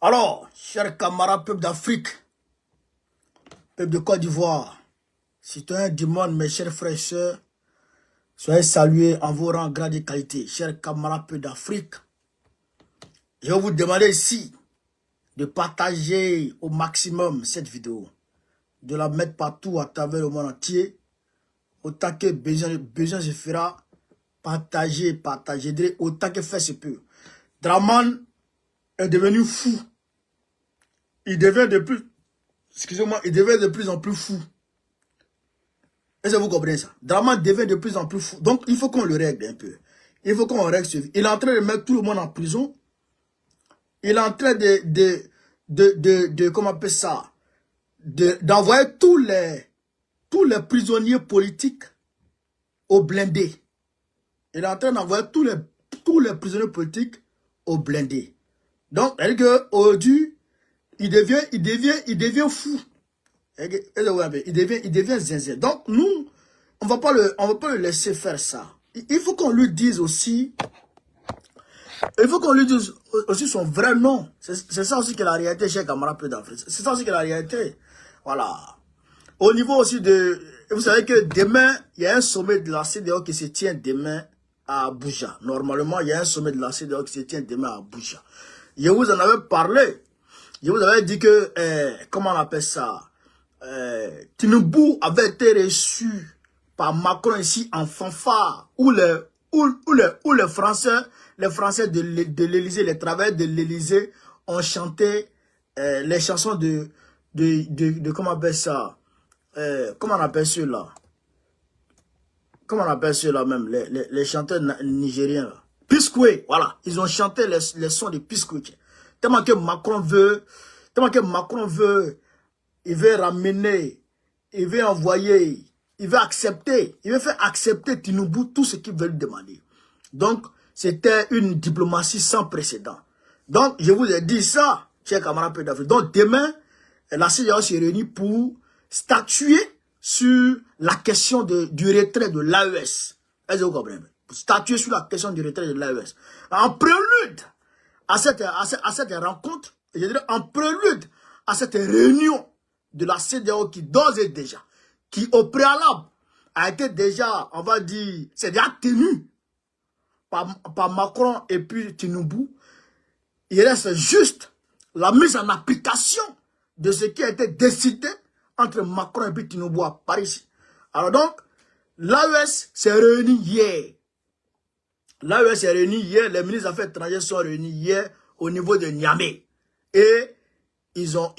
Alors, chers camarades, peuple d'Afrique, peuple de Côte d'Ivoire, citoyens du monde, mes chers frères et sœurs, soyez salués en vos rangs, grades et qualités. Chers camarades, peuple d'Afrique, je vais vous demander ici de partager au maximum cette vidéo, de la mettre partout à travers le monde entier, autant que besoin se fera, partager, autant que faire se peut. Draman est devenu fou. Il devient de plus, il devient de plus en plus fou. Est-ce que vous comprenez ça? Draman devient de plus en plus fou. Donc, il faut qu'on le règle un peu. Il faut qu'on règle ce vie. Il est en train de mettre tout le monde en prison. Il est en train comment on appelle ça? D'envoyer tous les prisonniers politiques au blindé. Il est en train d'envoyer tous les prisonniers politiques au blindé. Donc, c'est-à-dire qu'aujourd'hui, il devient fou. Il devient zinzin. Donc, nous, on va pas le laisser faire ça. Il faut qu'on lui dise aussi, son vrai nom. C'est ça aussi que la réalité chez Camarade Peu d'Afrique. C'est ça aussi que la réalité. Voilà. Au niveau aussi de, vous savez que demain, il y a un sommet de la CEDEAO qui se tient demain à Abuja. Normalement, il y a un sommet de la CEDEAO qui se tient demain à Abuja. Je vous en avais parlé. Je vous avais dit que, comment on appelle ça? Tinubu avait été reçu par Macron ici en fanfare, où les Français de l'Élysée, les travailleurs de l'Élysée ont chanté les chansons de comment on appelle ça? Comment on appelle ceux-là? Comment on appelle ceux-là même? Les chanteurs nigériens là. Pisquet, voilà. Ils ont chanté les sons de Pisquet. Tellement que Macron veut, il veut ramener, il veut envoyer, il veut accepter, il veut faire accepter Tinubu tout ce qu'il veut lui demander. Donc, c'était une diplomatie sans précédent. Donc, je vous ai dit ça, chers camarades Peu d'Afrique. Donc, demain, la CEDEAO se réunit pour statuer sur la question du retrait de l'AES. Est-ce que vous comprenez? Pour statuer sur la question du retrait de l'AES. En prélude à cette rencontre, je dirais en prélude à cette réunion de la CEDEAO qui d'ores et déjà, qui au préalable a été déjà, on va dire, c'est déjà tenu par Macron et puis Tinubu, il reste juste la mise en application de ce qui a été décidé entre Macron et puis Tinubu à Paris. Alors donc, l'AES s'est réunie hier. L'AES s'est réunie hier, les ministres des Affaires étrangères sont réunis hier au niveau de Niamey. Et ils ont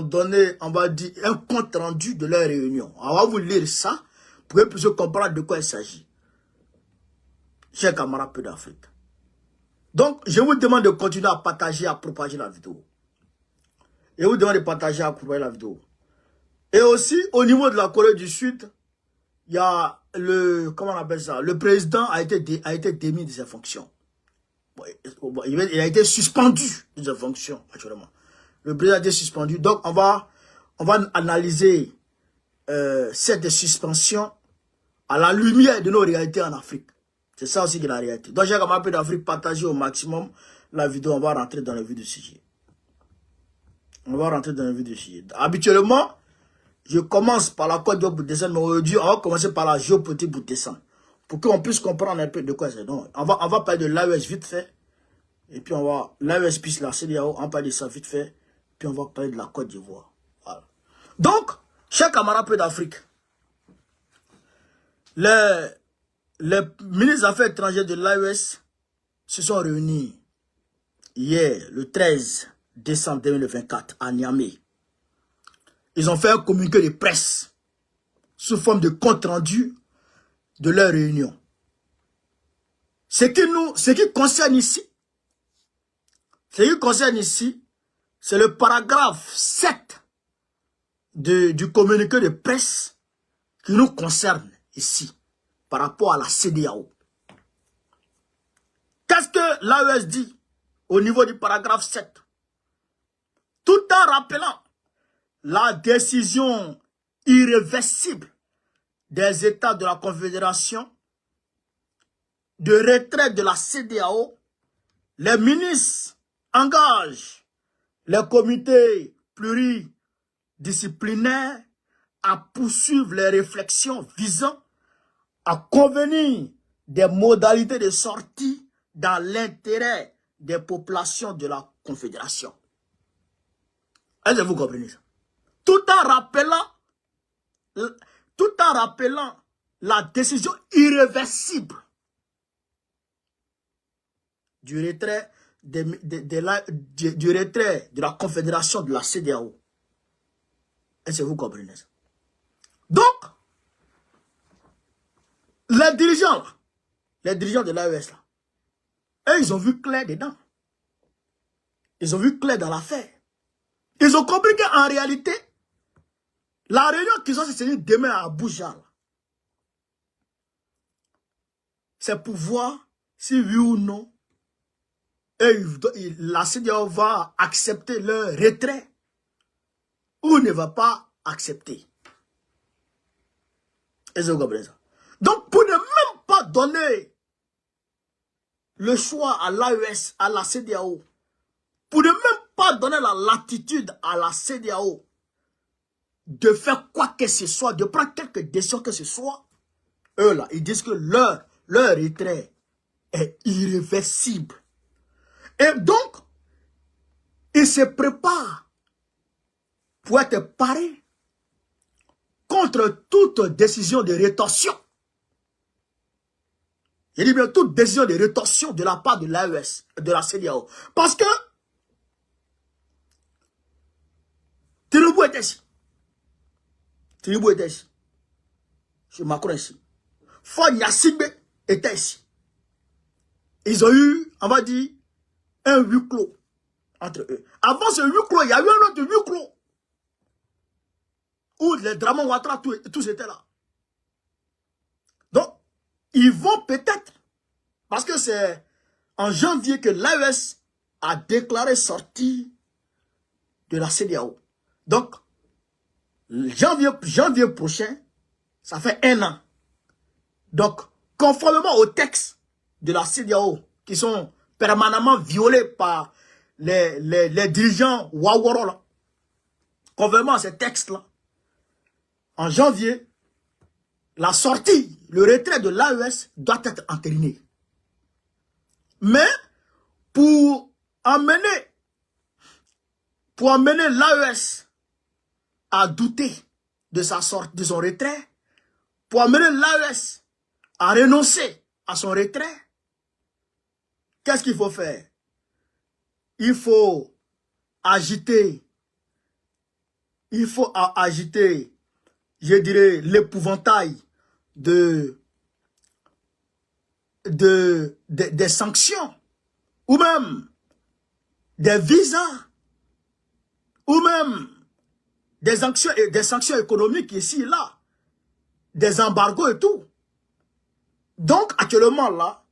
donné, on va dire, un compte rendu de leur réunion. On va vous lire ça pour que vous puissiez comprendre de quoi il s'agit. Chers camarades Peu d'Afrique. Donc, je vous demande de continuer à partager, à propager la vidéo. Je vous demande de partager, à propager la vidéo. Et aussi, au niveau de la Corée du Sud, il y a comment on appelle ça? Le président a été démis de ses fonctions. Il a été suspendu de ses fonctions, actuellement. Le président a été suspendu. Donc, on va analyser cette suspension à la lumière de nos réalités en Afrique. C'est ça aussi qui est la réalité. Donc, j'ai comme un peu d'Afrique, partagé au maximum la vidéo. On va rentrer dans le vif du sujet. Habituellement, je commence par la Côte d'Ivoire pour descendre, mais aujourd'hui, on va commencer par la géopolitique pour descendre. Pour qu'on puisse comprendre un peu de quoi c'est. Donc, on va parler de l'AES vite fait. Et puis, l'AES puis la CEDEAO, on va parler de ça vite fait. Puis, on va parler de la Côte d'Ivoire. Voilà. Donc, chers camarades Peu d'Afrique, les ministres des Affaires étrangères de l'AES se sont réunis hier, le 13 décembre 2024, à Niamey. Ils ont fait un communiqué de presse sous forme de compte rendu de leur réunion. Ce qui concerne ici, c'est le paragraphe 7 du communiqué de presse qui nous concerne ici, par rapport à la CEDEAO. Qu'est-ce que l'AES dit au niveau du paragraphe 7? Tout en rappelant la décision irréversible des États de la Confédération de retrait de la CEDEAO, les ministres engage les comités pluridisciplinaires à poursuivre les réflexions visant à convenir des modalités de sortie dans l'intérêt des populations de la Confédération. Est-ce que vous comprenez ça? Tout en rappelant la décision irréversible du retrait du retrait de la Confédération de la CEDEAO. Est-ce que vous comprenez ça? Donc, les dirigeants de l'AES, eux, ils ont vu clair dedans. Ils ont vu clair dans l'affaire. Ils ont compris qu'en réalité, la réunion qu'ils ont se tenir demain à Abuja, c'est pour voir si oui ou non, la CEDEAO va accepter leur retrait ou ne va pas accepter. Est-ce que vous comprenez ça? Donc, pour ne même pas donner le choix à l'AES, à la CEDEAO, pour ne même pas donner la latitude à la CEDEAO de faire quoi que ce soit, de prendre quelque décision que ce soit, eux là, ils disent que leur retrait est irréversible. Et donc, ils se préparent pour être parés contre toute décision de rétorsion. Je dis bien toute décision de rétorsion de la part de l'AES, de la CEDEAO. Parce que Tinubu était ici. Tinubu était ici. Chez Macron ici. Faure Gnassingbé était ici. Ils ont eu, on va dire, un huis clos entre eux. Avant ce huis clos, il y a eu un autre huis clos. Où les Dramane Ouattara, tous étaient là. Donc, ils vont peut-être, parce que c'est en janvier que l'AES a déclaré sortie de la CEDEAO. Donc, janvier prochain, ça fait 1 an. Donc, conformément aux textes de la CEDEAO, qui sont permanemment violés par les dirigeants Ouattara, là, conformément à ces textes-là, en janvier, la sortie, le retrait de l'AES doit être entériné. Mais, pour amener l'AES à douter de sa sortie, de son retrait, pour amener l'AES à renoncer à son retrait, qu'est-ce qu'il faut faire? Il faut agiter, je dirais, l'épouvantail des sanctions, ou même des visas, ou même des sanctions économiques ici et là, des embargos et tout. Donc, actuellement, là,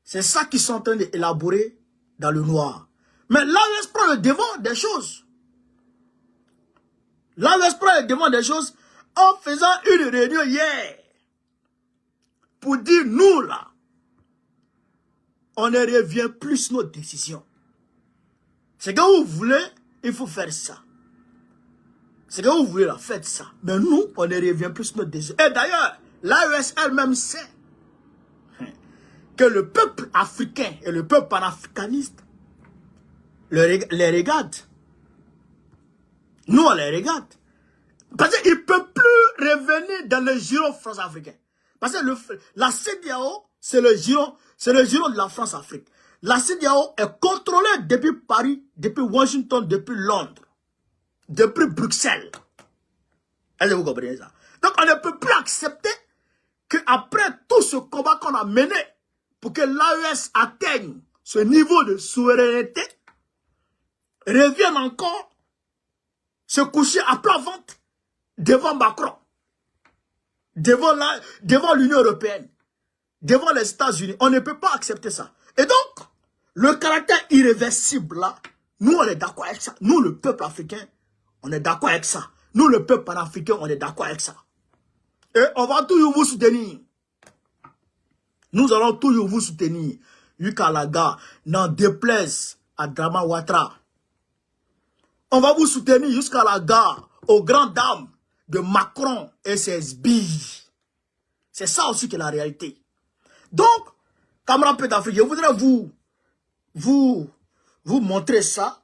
c'est ça qu'ils sont en train d'élaborer dans le noir. Mais l'AES prend le devant des choses. L'AES prend le devant des choses en faisant une réunion hier pour dire, nous, là, on ne revient plus sur nos décisions. C'est que vous voulez, il faut faire ça. C'est que vous voulez, là, faites ça. Mais nous, on ne revient plus sur nos décisions. Et d'ailleurs, l'AES elle-même sait que le peuple africain et le peuple panafricaniste les regardent. Nous, on les regarde. Parce qu'ils ne peuvent plus revenir dans le giron France-africain. Parce que la CEDEAO, c'est le giron de la France-Afrique. La CEDEAO est contrôlée depuis Paris, depuis Washington, depuis Londres, depuis Bruxelles. Est-ce que vous comprenez ça? Donc, on ne peut plus accepter qu'après tout ce combat qu'on a mené pour que l'AES atteigne ce niveau de souveraineté, revienne encore se coucher à plat ventre devant Macron, devant l'Union européenne, devant les États-Unis. On ne peut pas accepter ça. Et donc, le caractère irréversible là, nous on est d'accord avec ça. Nous le peuple africain, on est d'accord avec ça. Nous le peuple panafricain, on est d'accord avec ça. Et on va toujours vous soutenir. Nous allons toujours vous soutenir. Yukalaga, n'en déplaise à Drama Ouattara. On va vous soutenir jusqu'à la gare, aux grandes dames de Macron et ses sbilles. C'est ça aussi que la réalité. Donc, camarades peu d'Afrique, je voudrais vous montrer ça.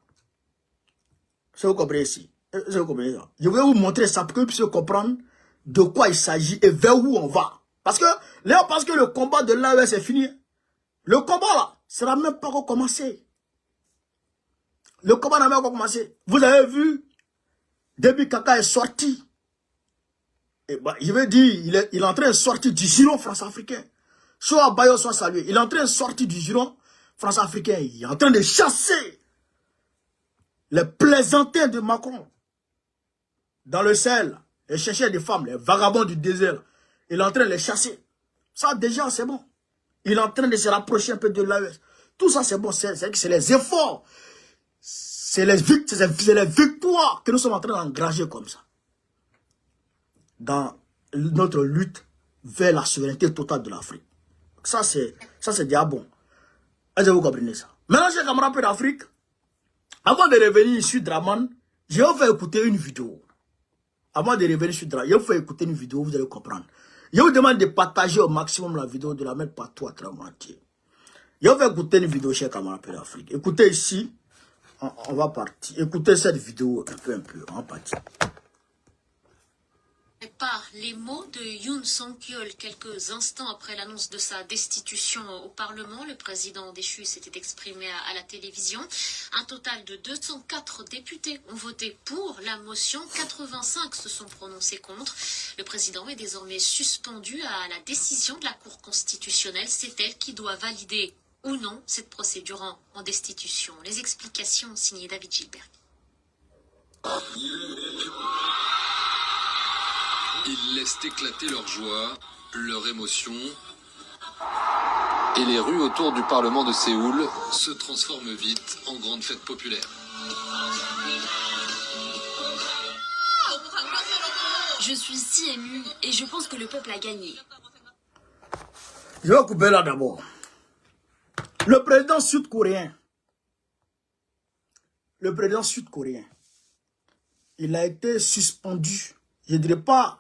Si vous comprenez ici. Je voudrais vous montrer ça pour que vous puissiez comprendre de quoi il s'agit et vers où on va. Parce que là, on pense que le combat de l'AES est fini. Le combat là, ça n'a même pas encore commencé. Le combat n'a même pas encore commencé. Vous avez vu, depuis Kaka est sorti, et bah, je veux dire, il est en train de sortir du giron France-africain. Soit Bayo, soit salué. Il est en train de sortir du giron France-africain. Il est en train de chasser les plaisantins de Macron dans le Sahel. Les chercheurs de femmes, les vagabonds du désert. Il est en train de les chasser. Ça, déjà, c'est bon. Il est en train de se rapprocher un peu de l'AES. Tout ça, c'est bon. C'est les efforts. C'est les victoires que nous sommes en train d'engranger comme ça. Dans notre lutte vers la souveraineté totale de l'Afrique. Ça, c'est déjà bon. Est-ce que vous comprenez ça? Maintenant, chers camarades d'Afrique, avant de revenir sur Draman, je vais vous faire écouter une vidéo. Avant de revenir sur Draman, je vais vous faire écouter une vidéo, vous allez comprendre. Je vous demande de partager au maximum la vidéo, de la mettre partout à travers le monde entier. Je vais vous faire écouter une vidéo, chers camarades d'Afrique. Écoutez ici, on va partir. Écoutez cette vidéo un peu, on va partir. Par les mots de Yoon Song-yeol quelques instants après l'annonce de sa destitution au Parlement, le président déchu s'était exprimé à la télévision. Un total de 204 députés ont voté pour la motion, 85 se sont prononcés contre. Le président est désormais suspendu à la décision de la Cour constitutionnelle. C'est elle qui doit valider ou non cette procédure en destitution. Les explications signées David Gilbert. Ils laissent éclater leur joie, leur émotion, et les rues autour du Parlement de Séoul se transforment vite en grande fête populaire. Je suis si émue et je pense que le peuple a gagné. Je vais couper là d'abord. Le président sud-coréen, il a été suspendu. Je ne dirais pas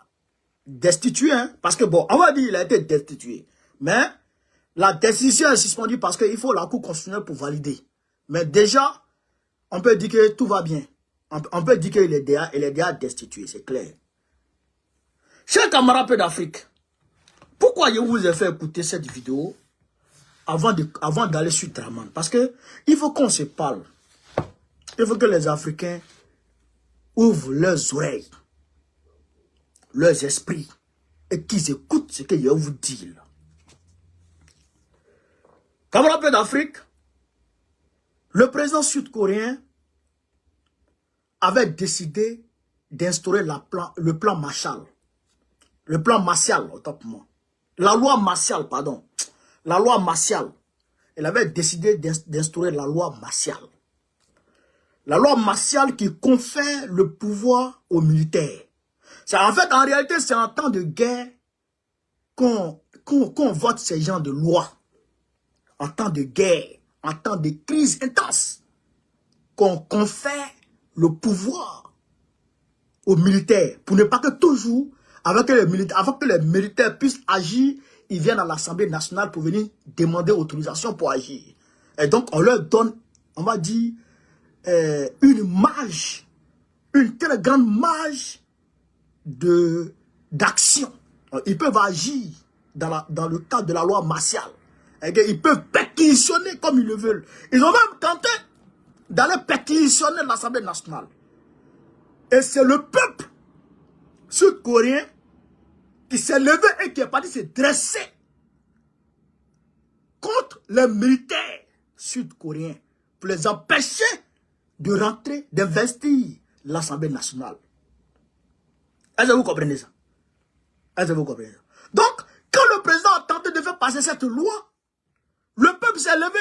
destitué, hein, parce que bon, on va dire qu'il a été destitué. Mais la décision est suspendue parce qu'il faut la Cour constitutionnelle pour valider. Mais déjà, on peut dire que tout va bien. On peut dire qu'il est déjà destitué, c'est clair. Chers camarades d'Afrique, pourquoi je vous ai fait écouter cette vidéo avant d'aller sur Draman? Parce que il faut qu'on se parle. Il faut que les Africains ouvrent leurs oreilles, leurs esprits, et qu'ils écoutent ce que je vais vous dire. Camarades d'Afrique, le président sud-coréen avait décidé d'instaurer le plan Marshall. Le plan Martial, autant pour moi. La loi martiale, pardon. La loi martiale. Il avait décidé d'instaurer la loi martiale. La loi martiale qui confère le pouvoir aux militaires. En fait, en réalité, c'est en temps de guerre qu'on vote ces genres de lois. En temps de guerre, en temps de crise intense, qu'on confère le pouvoir aux militaires. Pour ne pas que toujours, avant que les militaires puissent agir, ils viennent à l'Assemblée nationale pour venir demander autorisation pour agir. Et donc, on leur donne, on va dire, une marge, une très grande marge d'action. Ils peuvent agir dans le cadre de la loi martiale. Ils peuvent pétitionner comme ils le veulent. Ils ont même tenté d'aller pétitionner l'Assemblée nationale. Et c'est le peuple sud-coréen qui s'est levé et qui est parti se dresser contre les militaires sud-coréens pour les empêcher de rentrer, d'investir l'Assemblée nationale. Est-ce que vous comprenez ça? Est-ce que vous comprenez ça? Donc, quand le président a tenté de faire passer cette loi, le peuple s'est levé.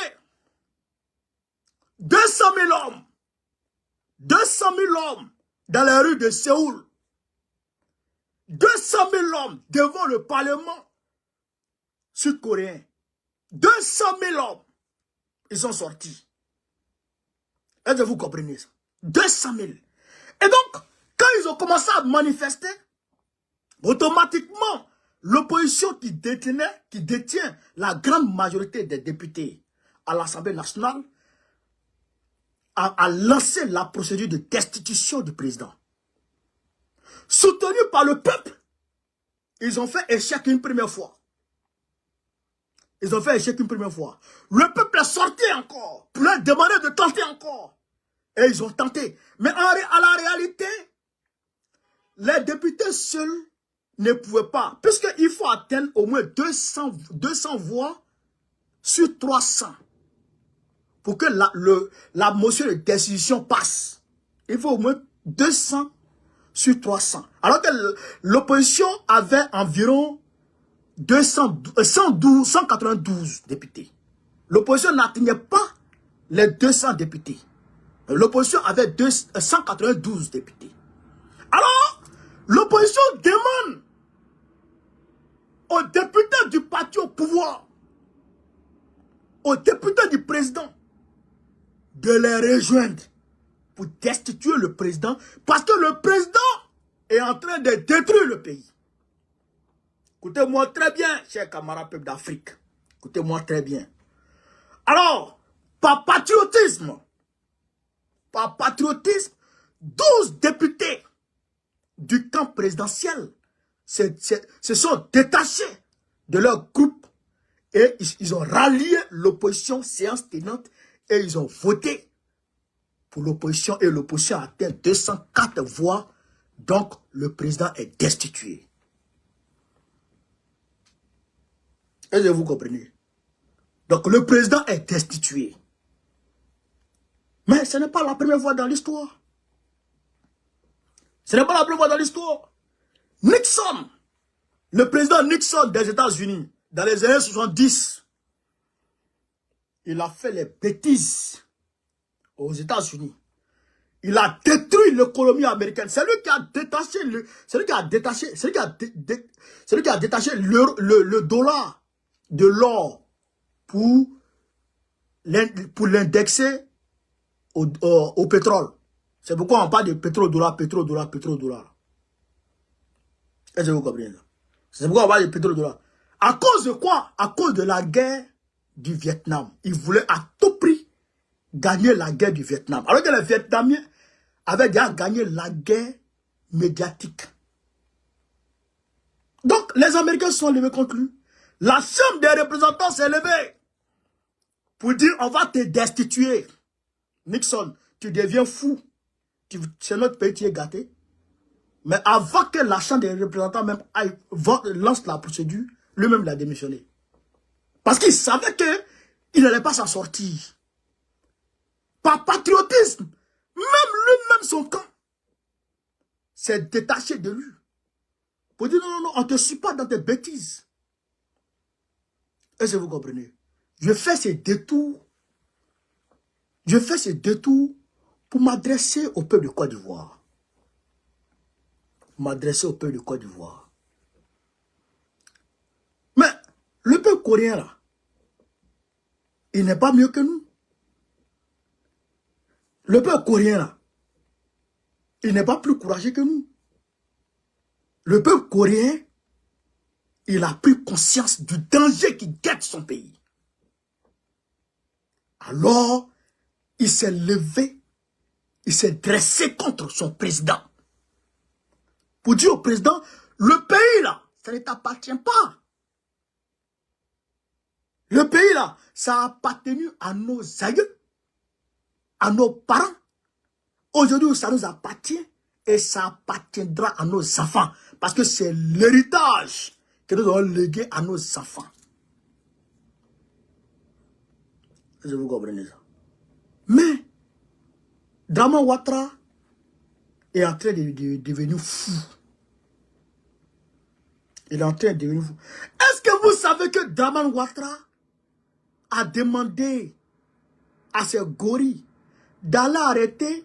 200 000 hommes. 200 000 hommes dans les rues de Séoul. 200 000 hommes devant le Parlement sud-coréen. 200 000 hommes. Ils sont sortis. Est-ce que vous comprenez ça? 200 000. Et donc, quand ils ont commencé à manifester, automatiquement, l'opposition qui détient la grande majorité des députés à l'Assemblée nationale a lancé la procédure de destitution du président. Soutenu par le peuple, ils ont fait échec une première fois. Ils ont fait échec une première fois. Le peuple est sorti encore pour leur demander de tenter encore. Et ils ont tenté. Mais à la réalité, les députés seuls ne pouvaient pas. Puisqu'il faut atteindre au moins 200 voix sur 300 pour que la motion de décision passe. Il faut au moins 200 sur 300. Alors que l'opposition avait environ 192 députés. L'opposition n'atteignait pas les 200 députés. L'opposition avait 192 députés. Alors, l'opposition demande aux députés du parti au pouvoir, aux députés du président, de les rejoindre pour destituer le président, parce que le président est en train de détruire le pays. Écoutez-moi très bien, chers camarades peuples d'Afrique. Écoutez-moi très bien. Alors, par patriotisme, 12 députés du camp présidentiel se sont détachés de leur groupe et ils ont rallié l'opposition séance tenante et ils ont voté pour l'opposition et l'opposition a atteint 204 voix. Donc, le président est destitué. Est-ce que vous comprenez? Donc, le président est destitué. Mais ce n'est pas la première fois dans l'histoire. Ce n'est pas la première fois dans l'histoire. Nixon, le président Nixon des États-Unis, dans les années 70, il a fait les bêtises aux États-Unis. Il a détruit l'économie américaine. C'est lui qui a détaché le dollar de l'or pour l'indexer au pétrole. C'est pourquoi on parle de pétrodollar. Est-ce que vous comprenez? C'est pourquoi on parle de pétrodollar. À cause de quoi? À cause de la guerre du Vietnam. Ils voulaient à tout prix gagner la guerre du Vietnam. Alors que les Vietnamiens avaient déjà gagné la guerre médiatique. Donc, les Américains se sont levés contre lui. La Chambre des représentants s'est levée pour dire on va te destituer. Nixon, tu deviens fou. C'est notre pays qui est gâté. Mais avant que la Chambre des représentants même lance la procédure, lui-même l'a démissionné. Parce qu'il savait qu'il n'allait pas s'en sortir. Par patriotisme, même lui-même son camp s'est détaché de lui. Pour dire non, on ne te suit pas dans tes bêtises. Est-ce que vous comprenez? Je fais ces détours. Pour m'adresser au peuple de Côte d'Ivoire. Mais le peuple coréen là, il n'est pas mieux que nous. Le peuple coréen là, il n'est pas plus courageux que nous. Le peuple coréen, il a pris conscience du danger qui guette son pays. Alors, il s'est levé, il s'est dressé contre son président. Pour dire au président, le pays là, ça ne t'appartient pas. Le pays là, ça a appartenu à nos aïeux, à nos parents. Aujourd'hui, ça nous appartient et ça appartiendra à nos enfants. Parce que c'est l'héritage que nous devons léguer à nos enfants. Je vous comprenez ça. Mais, Draman Ouattara est en train de devenir fou. Il est en train de devenir fou. Est-ce que vous savez que Draman Ouattara a demandé à ses gorilles d'aller arrêter,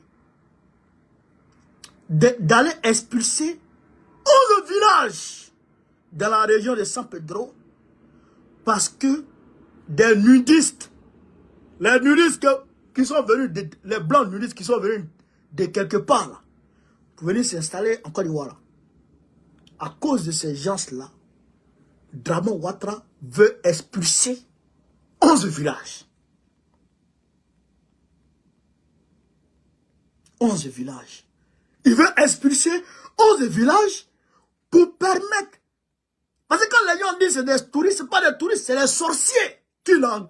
d'aller expulser 11 villages dans la région de San Pedro parce que des nudistes, les nudistes que qui sont venus, les blancs nudistes qui sont venus de quelque part là, pour venir s'installer en Côte d'Ivoire. À cause de ces gens-là, Draman Ouattara veut expulser 11 villages. 11 villages. Il veut expulser 11 villages pour permettre. Parce que quand les gens disent que c'est des touristes, ce n'est pas des touristes, c'est les sorciers qu'il a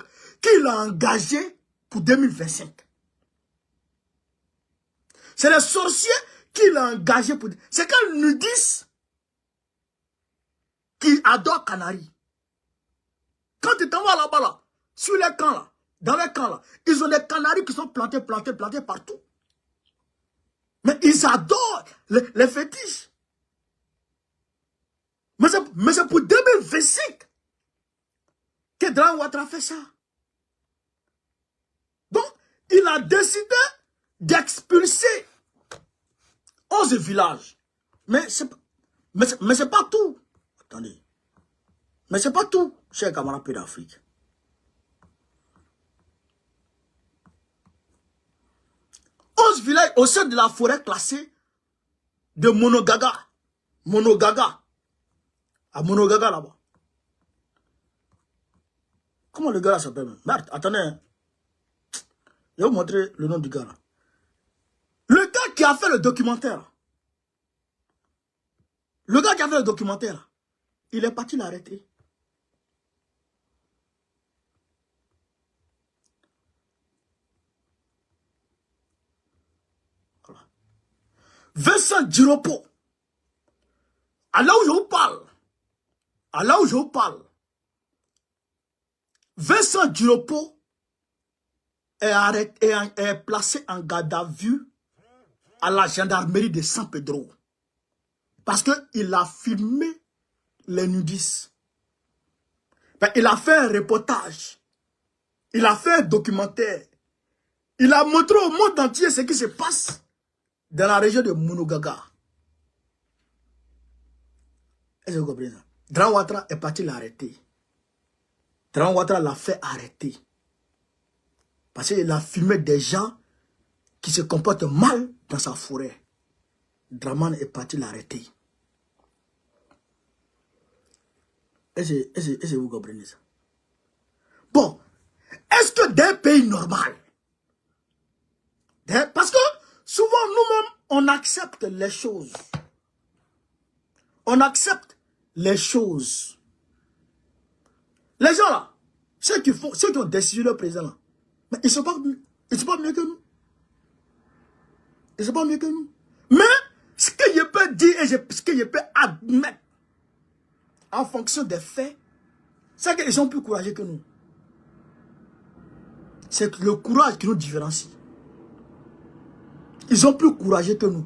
engagés pour 2025. C'est les sorciers qu'il a engagés pour... C'est quand ils nous disent qu'ils adorent Canaries. Quand tu t'envoies là-bas, là, sur les camps, là, dans les camps, là, ils ont des canaris qui sont plantés partout. Mais ils adorent les fétiches. Mais c'est pour 2025 que Draman Ouattara fait ça. Donc, il a décidé d'expulser 11 villages. Mais c'est pas tout. Attendez. Mais c'est pas tout, chers camarades pays d'Afrique. Onze villages au sein de la forêt classée de Monogaga. Monogaga. À Monogaga là-bas. Comment le gars s'appelle? Merde, attendez. Hein. Je vais vous montrer le nom du gars là. Le gars qui a fait le documentaire. Le gars qui a fait le documentaire. Il est parti l'arrêter. Voilà. Vincent Djiropo. À là où je vous parle. Vincent Djiropo est placé en garde à vue à la gendarmerie de San Pedro. Parce qu'il a filmé les nudistes. Ben, il a fait un reportage. Il a fait un documentaire. Il a montré au monde entier ce qui se passe dans la région de Monogaga. Est-ce que vous comprenez ça? Draman Ouattara est parti l'arrêter. Draman Ouattara l'a fait arrêter. Parce qu'il a filmé des gens qui se comportent mal dans sa forêt. Draman est parti l'arrêter. Est-ce que vous comprenez ça? Bon, est-ce que d'un pays normal, parce que souvent nous-mêmes, on accepte les choses. On accepte les choses. Les gens là, ceux qui ont décidé le président là, mais ils ne sont pas mieux que nous. Ils ne sont pas mieux que nous. Mais ce que je peux dire et ce que je peux admettre en fonction des faits, c'est qu'ils sont plus courageux que nous. C'est le courage qui nous différencie. Ils sont plus courageux que nous.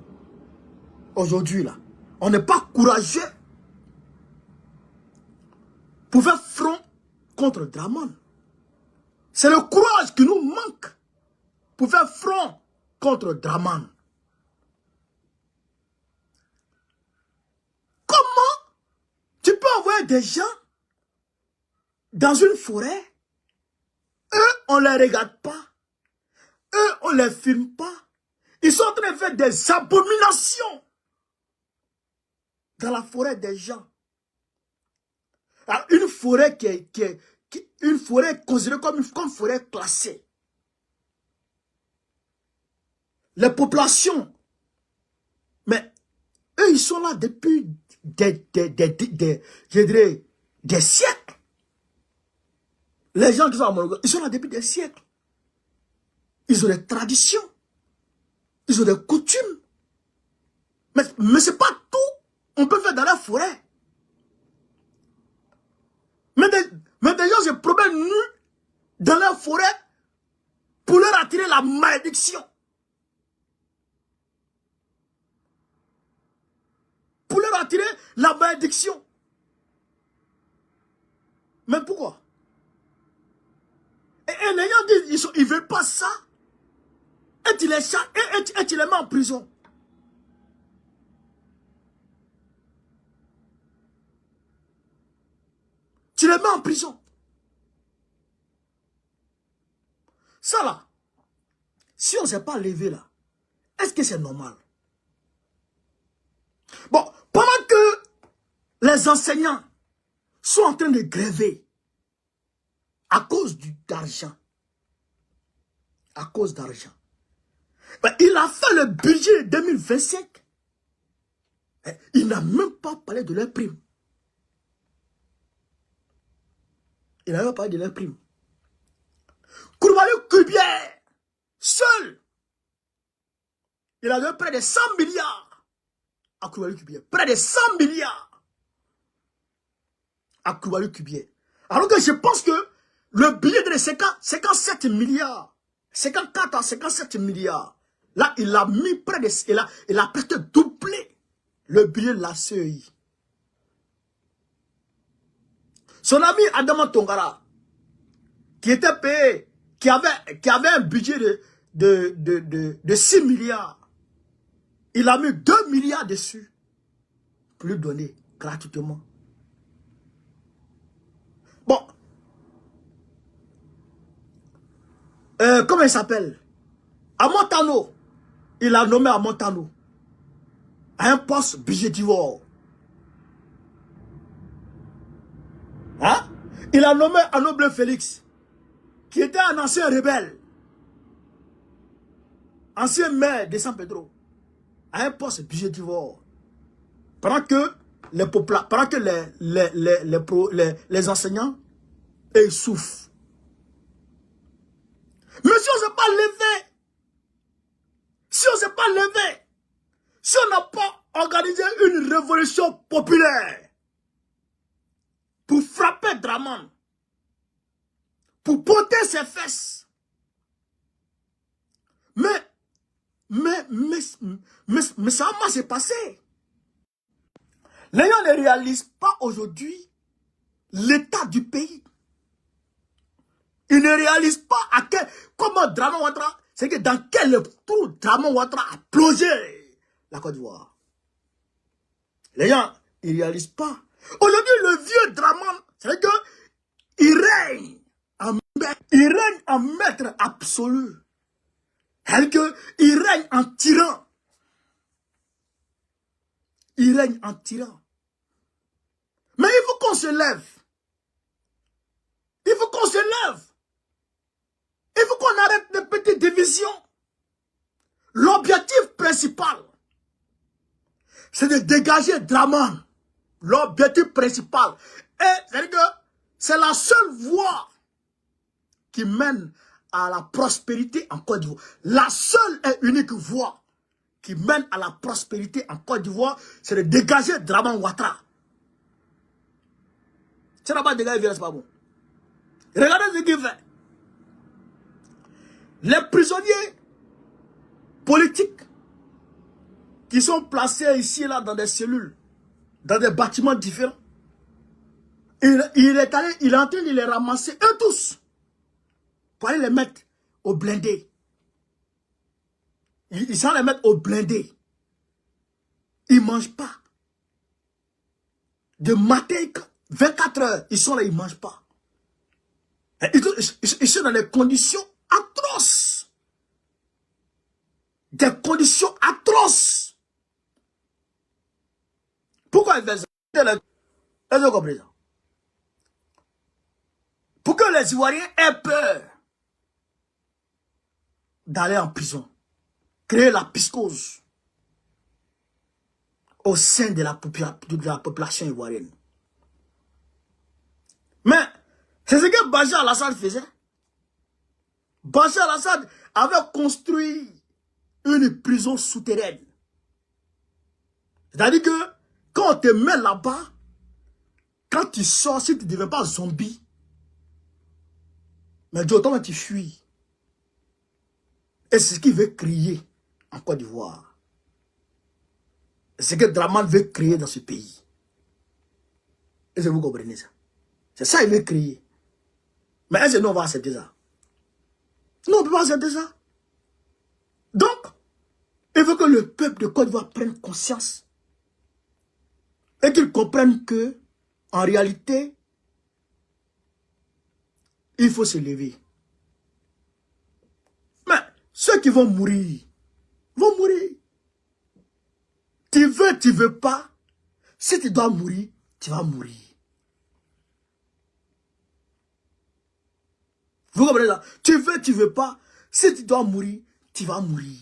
Aujourd'hui là, on n'est pas courageux pour faire front contre Draman. C'est le courage qui nous manque pour faire front contre Draman. Comment tu peux envoyer des gens dans une forêt? Eux, on ne les regarde pas. Eux, on ne les filme pas. Ils sont en train de faire des abominations dans la forêt des gens. Alors, une forêt une forêt considérée comme une forêt classée. Les populations, mais eux, ils sont là depuis je dirais, des siècles. Les gens qui sont à Monogaga, ils sont là depuis des siècles. Ils ont des traditions. Ils ont des coutumes. Mais ce n'est pas tout on peut faire dans la forêt. Mais des gens se promènent nus dans la forêt pour leur attirer la malédiction. Pour leur attirer la malédiction. Mais pourquoi? Et les gens disent, ils ne veulent pas ça. Et tu les chassent et tu les mets en prison. Tu les mets en prison. Ça là, Si on ne s'est pas levé là, est-ce que c'est normal? Bon, pendant que les enseignants sont en train de gréver à cause d'argent, à cause d'argent, ben, il a fait le budget 2025. Il n'a même pas parlé de leurs primes. Il n'a même pas parlé de leurs primes. Koulibaly Kubier, seul, il a donné près de 100 milliards à Koulibaly Kubier. Près de 100 milliards à Koulibaly Kubier. Alors que je pense que le billet de 57 milliards, 54 à 57 milliards, là, il a mis près de... Il a presque doublé le billet de la CEI. Son ami Adama Tongara, qui était payé, qui avait un budget de 6 milliards, il a mis 2 milliards dessus pour lui donner gratuitement. Bon. Comment il s'appelle? À Montano. Il a nommé à Montano à un poste budgétivore. Hein? Il a nommé à Noble Félix, qui était un ancien rebelle, ancien maire de San Pedro, à un poste budgétivore. Pendant que les enseignants souffrent. Mais si on ne s'est pas levé, si on n'a pas organisé une révolution populaire pour frapper Draman, pour porter ses fesses, mais ça va mal se passer. Les gens ne réalisent pas aujourd'hui l'état du pays. Ils ne réalisent pas comment Draman Ouattara, c'est que dans quel trou Draman Ouattara a plongé la Côte d'Ivoire. Les gens, ils ne réalisent pas. Aujourd'hui, le vieux Draman, c'est que il règne en maître absolu. C'est que il règne en tyran. Il règne en tyran. Mais il faut qu'on se lève. Il faut qu'on se lève. Il faut qu'on arrête les petites divisions. L'objectif principal, c'est de dégager Draman. L'objectif principal. Et c'est-à-dire que c'est la seule voie qui mène à la prospérité en Côte d'Ivoire. La seule et unique voie qui mène à la prospérité en Côte d'Ivoire, c'est de dégager Draman Ouattara. C'est là-bas dégager, c'est pas bon. Regardez ce qu'il fait. Les prisonniers politiques qui sont placés ici et là dans des cellules, dans des bâtiments différents, il est en train de les ramasser, eux tous, pour aller les mettre au blindé. Ils sont les mettre au blindé. Ils ne mangent pas. De matin, 24 heures, ils sont là, ils ne mangent pas. Ils sont dans des conditions atroces. Des conditions atroces. Pourquoi ils font ça? Est-ce que vous comprenez ça? Pour que les Ivoiriens aient peur d'aller en prison. Créer la psychose au sein de la population ivoirienne. Mais c'est ce que Bachar al-Assad faisait. Bachar al-Assad avait construit une prison souterraine. C'est-à-dire que quand on te met là-bas, quand tu sors, si tu ne deviens pas zombie, mais d'autant tu fuis. Et c'est ce qu'il veut créer en Côte d'Ivoire. C'est ce que Draman veut créer dans ce pays. Est-ce que vous comprenez ça? C'est ça qu'il veut créer. Mais est-ce que nous on va accepter ça? Non, on ne peut pas accepter ça. Donc, il faut que le peuple de Côte d'Ivoire prenne conscience et qu'il comprenne que, en réalité, il faut se lever. Mais, ce ceux qui vont mourir, vont mourir. Tu veux pas. Si tu dois mourir, tu vas mourir. Vous comprenez ça? Tu veux pas. Si tu dois mourir, tu vas mourir.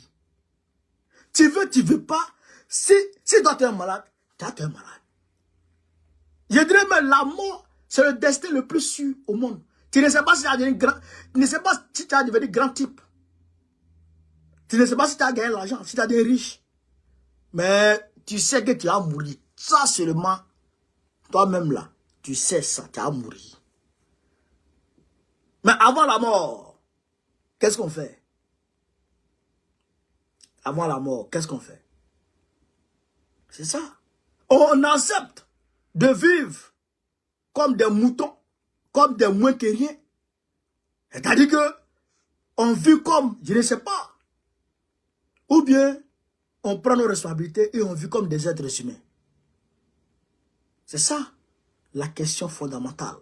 Tu veux pas. Si tu dois être malade, tu vas être malade. Je dirais même la mort, c'est le destin le plus sûr au monde. Tu ne sais pas si tu as devenu grand, tu ne sais pas si tu as devenu grand type. Tu ne sais pas si tu as gagné l'argent, si tu as des riches. Mais tu sais que tu vas mourir. Ça seulement, toi-même là, tu sais ça, tu vas mourir. Mais avant la mort, qu'est-ce qu'on fait? Avant la mort, qu'est-ce qu'on fait? C'est ça. On accepte de vivre comme des moutons, comme des moins que rien. C'est-à-dire que on vit comme, je ne sais pas. Ou bien, on prend nos responsabilités et on vit comme des êtres humains. C'est ça la question fondamentale.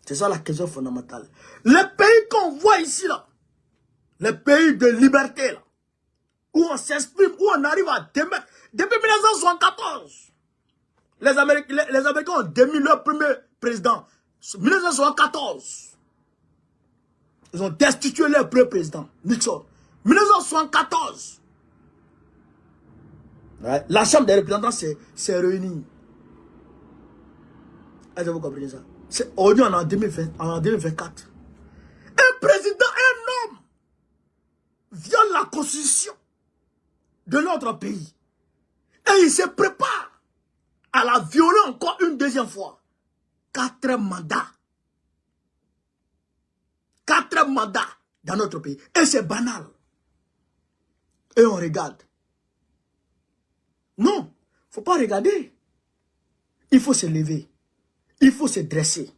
C'est ça la question fondamentale. Les pays qu'on voit ici, là, les pays de liberté, là, où on s'exprime, où on arrive à démettre, depuis 1974, les Américains ont démis leur premier président. 1974. Ils ont destitué leur premier président, Nixon. 1974. Ouais. La Chambre des représentants s'est réunie. Est-ce que vous comprenez ça? Aujourd'hui, on est en 2024. Un président, un homme, viole la constitution de notre pays. Et il se prépare à la violer encore une deuxième fois. 4 mandats. 4 mandats dans notre pays. Et c'est banal. Et on regarde. Non, il ne faut pas regarder. Il faut se lever. Il faut se dresser.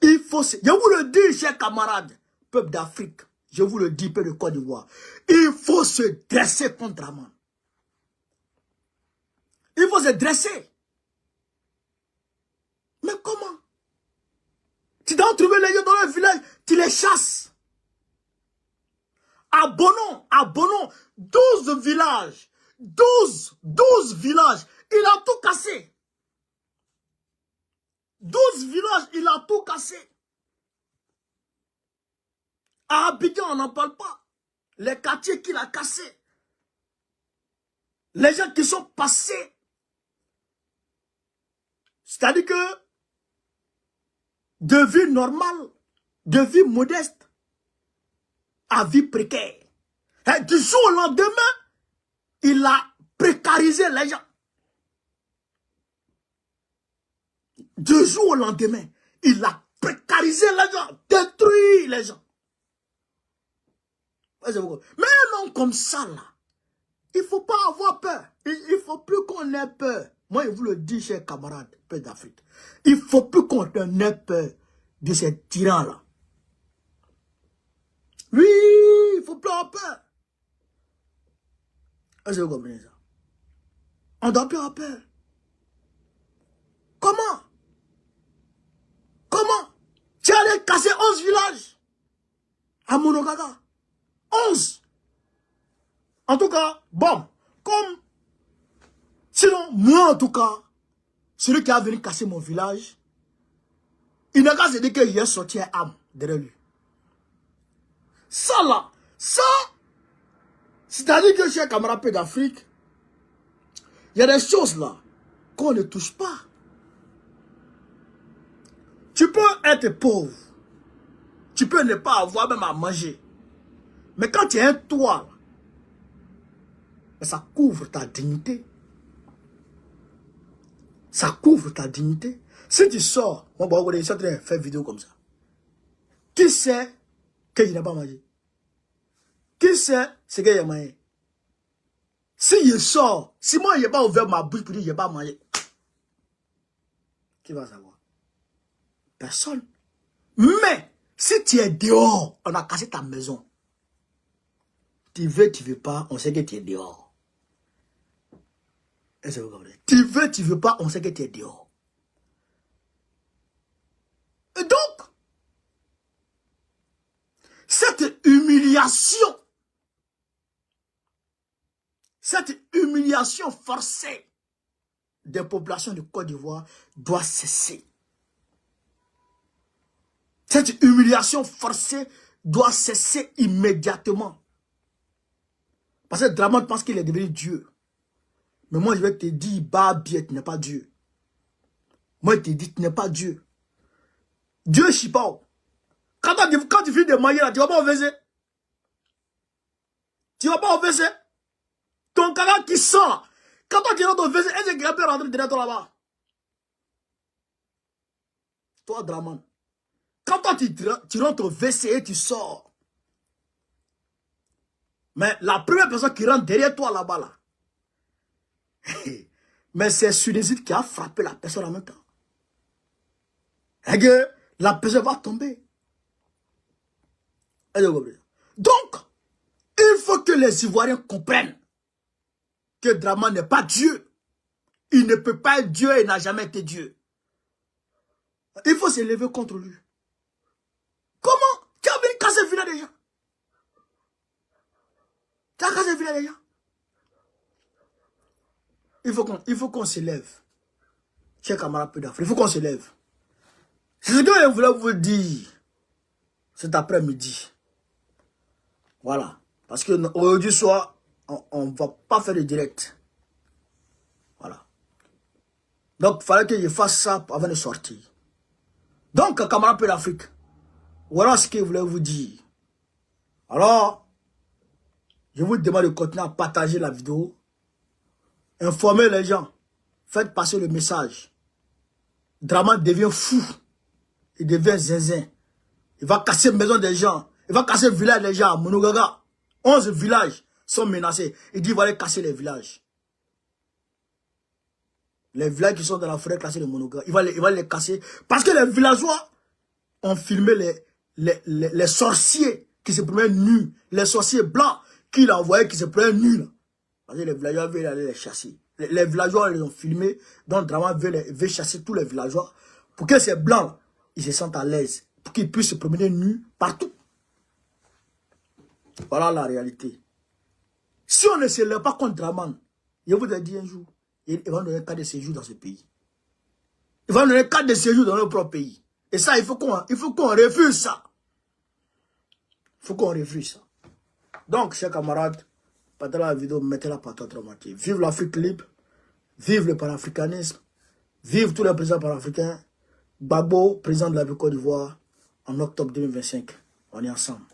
Il faut se... Je vous le dis, chers camarades, peuple d'Afrique. Je vous le dis, peuple de Côte d'Ivoire. Il faut se dresser contre Amman. Il faut se dresser. Mais comment? Tu dois trouver les gens dans le village, tu les chasses. À Bonon, 12 villages. 12 villages. Il a tout cassé. 12 villages, il a tout cassé. À Abidjan, on n'en parle pas. Les quartiers qu'il a cassés. Les gens qui sont passés. C'est-à-dire que de vie normale, de vie modeste, à vie précaire. Et du jour au lendemain, il a précarisé les gens. Du jour au lendemain, il a précarisé les gens, détruit les gens. Mais un homme comme ça, là, il ne faut pas avoir peur. Il ne faut plus qu'on ait peur. Moi, je vous le dis, chers camarades, peuple d'Afrique. Il ne faut plus qu'on ait peur de ces tyrans-là. Oui, il ne faut plus avoir peur. Est-ce que vous comprenez ça? On ne doit plus avoir peur. Comment? Tu allais casser 11 villages à Monogaga. 11. En tout cas, bon, comme... Sinon, moi en tout cas, celui qui a venu casser mon village, il n'a qu'à se dire qu'il a sorti un âme derrière lui. Ça là, ça, c'est-à-dire que chez camarade peu d'Afrique, il y a des choses là qu'on ne touche pas. Tu peux être pauvre. Tu peux ne pas avoir même à manger. Mais quand tu as un toit, ça couvre ta dignité. Ça couvre ta dignité. Si tu sors, moi, je suis en train de faire une vidéo comme ça. Qui sait que je n'ai pas mangé? Qui sait ce que j'ai mangé? Si je sors, si moi, je n'ai pas ouvert ma bouche pour dire que je n'ai pas mangé, qui va savoir? Personne. Mais, si tu es dehors, on a cassé ta maison. Tu veux pas, on sait que tu es dehors. Est-ce que vous comprenez? Tu veux pas, on sait que tu es dehors. Et donc, cette humiliation forcée des populations de Côte d'Ivoire doit cesser. Cette humiliation forcée doit cesser immédiatement. Parce que Dramane pense qu'il est devenu Dieu. Mais moi, je vais te dire, Babie, tu n'es pas Dieu. Moi, je te dis, tu n'es pas Dieu. Dieu, je ne sais pas. Quand tu finis de manger là, tu ne vas pas au WC. Tu ne vas pas au WC. Ton caca qui sent là. Quand tu rentres au WC, est-ce que quelqu'un peut rentrer derrière toi là-bas? Toi, Dramane. Quand toi, tu rentres au WC et tu sors. Mais la première personne qui rentre derrière toi là-bas, là, mais c'est Sunésite qui a frappé la personne en même temps. Et que la personne va tomber. Donc, il faut que les Ivoiriens comprennent que Dramane n'est pas Dieu. Il ne peut pas être Dieu, il n'a jamais été Dieu. Il faut s'élever contre lui. Comment? Tu as venu casser le village des gens. Tu as cassé le village des gens. Il faut qu'on s'élève. Chers camarades peu d'Afrique, il faut qu'on s'élève. C'est ce que je voulais vous dire cet après-midi. Voilà. Parce que aujourd'hui soir, on ne va pas faire de direct. Voilà. Donc, il fallait que je fasse ça avant de sortir. Donc, camarades peu d'Afrique, voilà ce que je voulais vous dire. Alors, je vous demande de continuer à partager la vidéo. Informez les gens. Faites passer le message. Dramane devient fou. Il devient zinzin. Il va casser la maison des gens. Il va casser le village des gens. Monogaga. 11 villages sont menacés. Il dit qu'il va aller casser les villages. Les villages qui sont dans la forêt classée de Monogaga. Il va les casser. Parce que les villageois ont filmé les sorciers qui se promènent nus. Les sorciers blancs qu'il a envoyés qui se promènent nus. Parce que les villageois veulent aller les chasser. Les villageois les ont filmés. Donc Dramane veut chasser tous les villageois. Pour que ces blancs, ils se sentent à l'aise. Pour qu'ils puissent se promener nus partout. Voilà la réalité. Si on ne se lève pas contre Dramane, je vous ai dit un jour, il va nous donner un cas de séjour dans ce pays. Il va nous donner un cas de séjour dans notre propre pays. Et ça, il faut qu'on refuse ça. Il faut qu'on refuse ça. Donc, chers camarades, partagez la vidéo, mettez-la partout à moitié. Vive l'Afrique libre, vive le panafricanisme, vive tous les présidents panafricains. Gbagbo, président de la Côte d'Ivoire, en octobre 2025. On est ensemble.